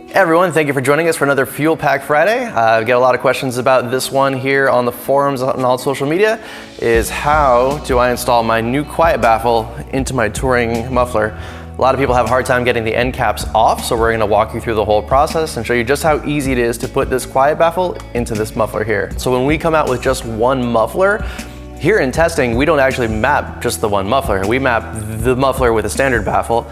Hey everyone, thank you for joining us for another Fuelpak Friday. I get a lot of questions about this one here on the forums and all social media, is how do I install my new quiet baffle into my touring muffler? A lot of people have a hard time getting the end caps off, so we're gonna walk you through the whole process and show you just how easy it is to put this quiet baffle into this muffler here. So when we come out with just one muffler, here in testing, we don't actually map just the one muffler. We map the muffler with a standard baffle,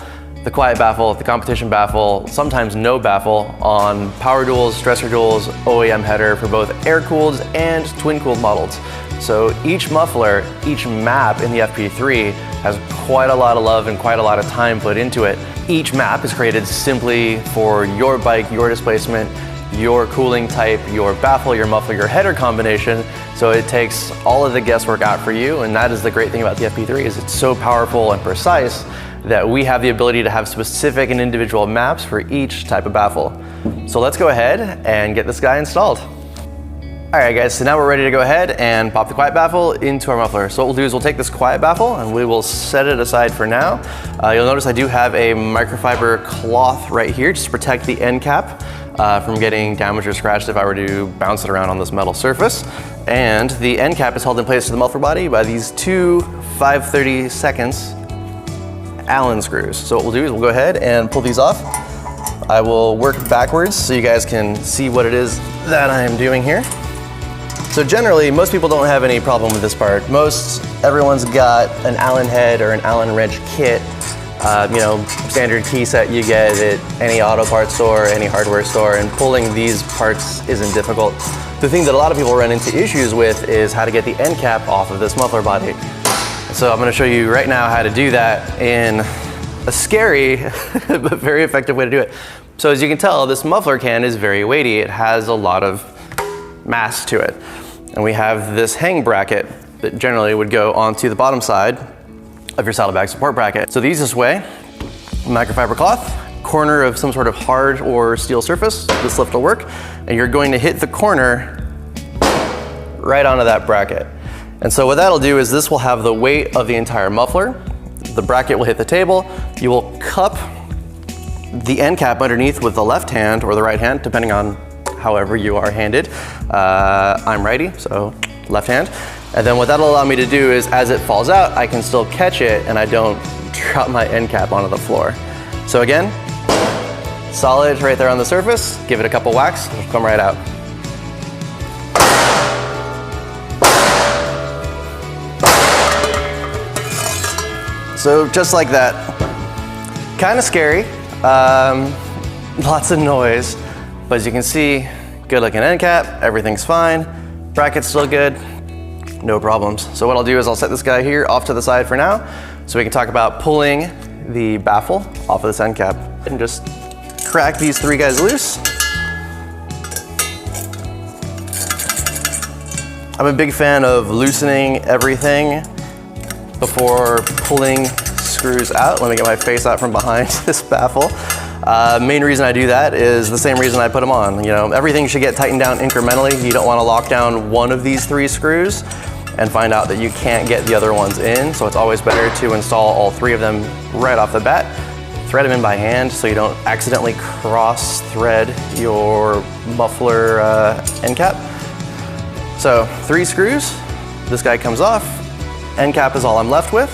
the quiet baffle, the competition baffle, sometimes no baffle on power duals, stressor duals, OEM header for both air-cooled and twin-cooled models. So each muffler, each map in the FP3 has quite a lot of love and quite a lot of time put into it. Each map is created simply for your bike, your displacement, your cooling type, your baffle, your muffler, your header combination. So it takes all of the guesswork out for you, and that is the great thing about the FP3 is it's so powerful and precise that we have the ability to have specific and individual maps for each type of baffle. So let's go ahead and get this guy installed. All right guys, so now we're ready to go ahead and pop the quiet baffle into our muffler. So what we'll do is we'll take this quiet baffle and we will set it aside for now. You'll notice I do have a microfiber cloth right here just to protect the end cap from getting damaged or scratched if I were to bounce it around on this metal surface. And the end cap is held in place to the muffler body by these two 5/32 Allen screws. So what we'll do is we'll go ahead and pull these off. I will work backwards so you guys can see what it is that I am doing here. So generally, most people don't have any problem with this part. Everyone's got an Allen head or an Allen wrench kit. You know, standard key set you get at any auto parts store, any hardware store, and pulling these parts isn't difficult. The thing that a lot of people run into issues with is how to get the end cap off of this muffler body. So I'm going to show you right now how to do that in a scary but very effective way to do it. So as you can tell, this muffler can is very weighty. It has a lot of mass to it. And we have this hang bracket that generally would go onto the bottom side of your saddlebag support bracket. So the easiest way, microfiber cloth, corner of some sort of hard or steel surface, this lift will work, and you're going to hit the corner right onto that bracket. And so what that'll do is this will have the weight of the entire muffler. The bracket will hit the table. You will cup the end cap underneath with the left hand or the right hand, depending on however you are handed. I'm righty, so left hand. And then what that'll allow me to do is as it falls out, I can still catch it and I don't drop my end cap onto the floor. So again, solid right there on the surface. Give it a couple whacks, it'll come right out. So just like that, kind of scary, lots of noise, but as you can see, good looking end cap, everything's fine, bracket's still good, no problems. So what I'll do is I'll set this guy here off to the side for now, so we can talk about pulling the baffle off of this end cap. And just crack these three guys loose. I'm a big fan of loosening everything before pulling screws out. Let me get my face out from behind this baffle. Main reason I do that is the same reason I put them on. You know, everything should get tightened down incrementally. You don't want to lock down one of these three screws and find out that you can't get the other ones in. So it's always better to install all three of them right off the bat. Thread them in by hand so you don't accidentally cross thread your muffler end cap. So 3 screws, this guy comes off. End cap is all I'm left with.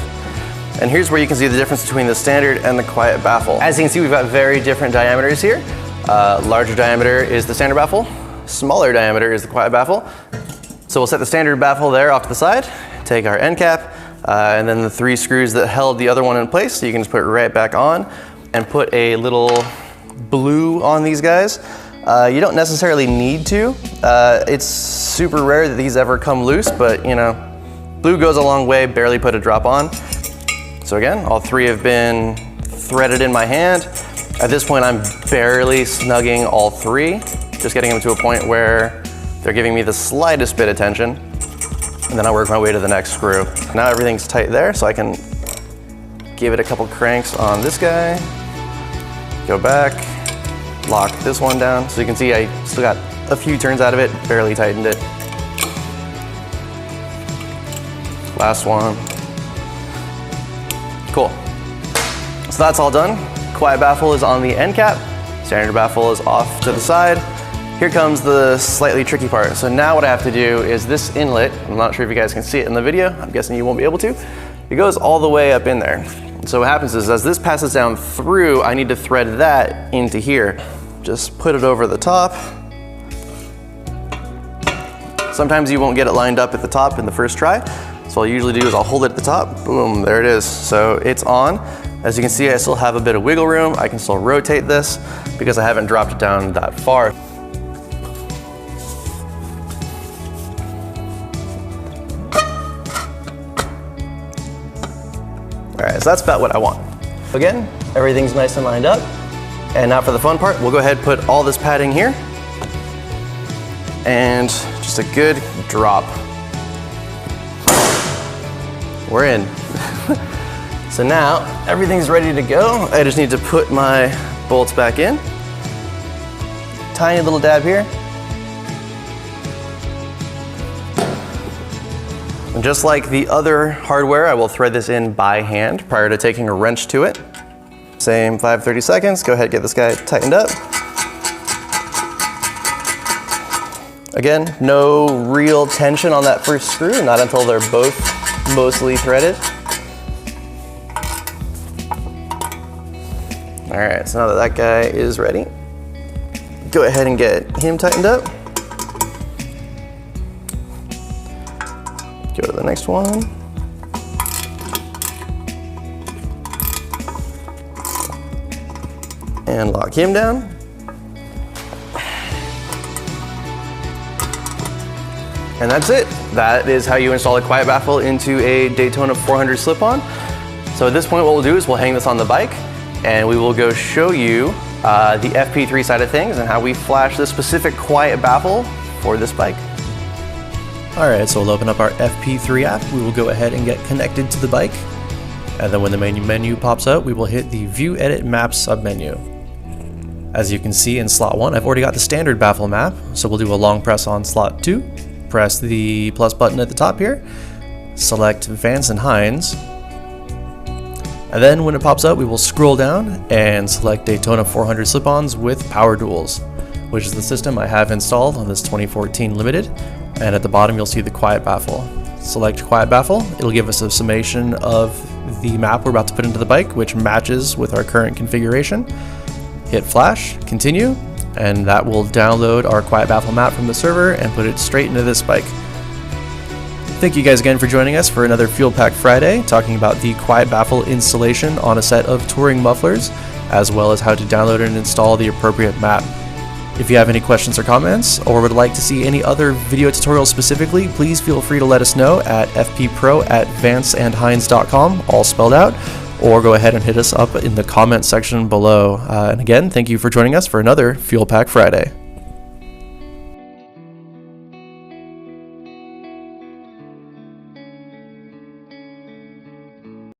And here's where you can see the difference between the standard and the quiet baffle. As you can see, we've got very different diameters here. Larger diameter is the standard baffle. Smaller diameter is the quiet baffle. So we'll set the standard baffle there off to the side, take our end cap, and then the 3 screws that held the other one in place, so you can just put it right back on and put a little blue on these guys. You don't necessarily need to. It's super rare that these ever come loose, but you know, blue goes a long way, barely put a drop on. So again, all 3 have been threaded in my hand. At this point, I'm barely snugging all 3, just getting them to a point where they're giving me the slightest bit of tension. And then I work my way to the next screw. Now everything's tight there, so I can give it a couple cranks on this guy, go back, lock this one down. So you can see I still got a few turns out of it, barely tightened it. Last one. Cool. So that's all done. Quiet baffle is on the end cap. Standard baffle is off to the side. Here comes the slightly tricky part. So now what I have to do is this inlet, I'm not sure if you guys can see it in the video, I'm guessing you won't be able to, it goes all the way up in there. So what happens is as this passes down through, I need to thread that into here. Just put it over the top. Sometimes you won't get it lined up at the top in the first try. So what I'll usually do is I'll hold it at the top, boom, there it is. So it's on. As you can see, I still have a bit of wiggle room. I can still rotate this because I haven't dropped it down that far. All right, so that's about what I want. Again, everything's nice and lined up. And now for the fun part, we'll go ahead and put all this padding here. And just a good drop. We're in. So now everything's ready to go. I just need to put my bolts back in. Tiny little dab here. And just like the other hardware, I will thread this in by hand prior to taking a wrench to it. Same 5-30 seconds. Go ahead and get this guy tightened up. Again, no real tension on that first screw, not until they're both mostly threaded. All right, so now that that guy is ready, go ahead and get him tightened up. Go to the next one. And lock him down. And that's it. That is how you install a quiet baffle into a Daytona 400 slip-on. So at this point, what we'll do is we'll hang this on the bike and we will go show you the FP3 side of things and how we flash this specific quiet baffle for this bike. All right, so we'll open up our FP3 app. We will go ahead and get connected to the bike. And then when the main menu pops up, we will hit the View Edit Map submenu. As you can see in slot 1, I've already got the standard baffle map. So we'll do a long press on slot 2. Press the plus button at the top here, select Vance and Hines, and then when it pops up we will scroll down and select Daytona 400 slip-ons with Power Duals, which is the system I have installed on this 2014 Limited, and at the bottom you'll see the quiet baffle. Select quiet baffle, it'll give us a summation of the map we're about to put into the bike, which matches with our current configuration. Hit flash, continue, and that will download our quiet baffle map from the server and put it straight into this bike. Thank you guys again for joining us for another Fuelpak Friday, talking about the quiet baffle installation on a set of touring mufflers, as well as how to download and install the appropriate map. If you have any questions or comments, or would like to see any other video tutorials specifically, please feel free to let us know at fppro@vanceandhines.com, all spelled out, or go ahead and hit us up in the comment section below. And again, thank you for joining us for another Fuelpak Friday.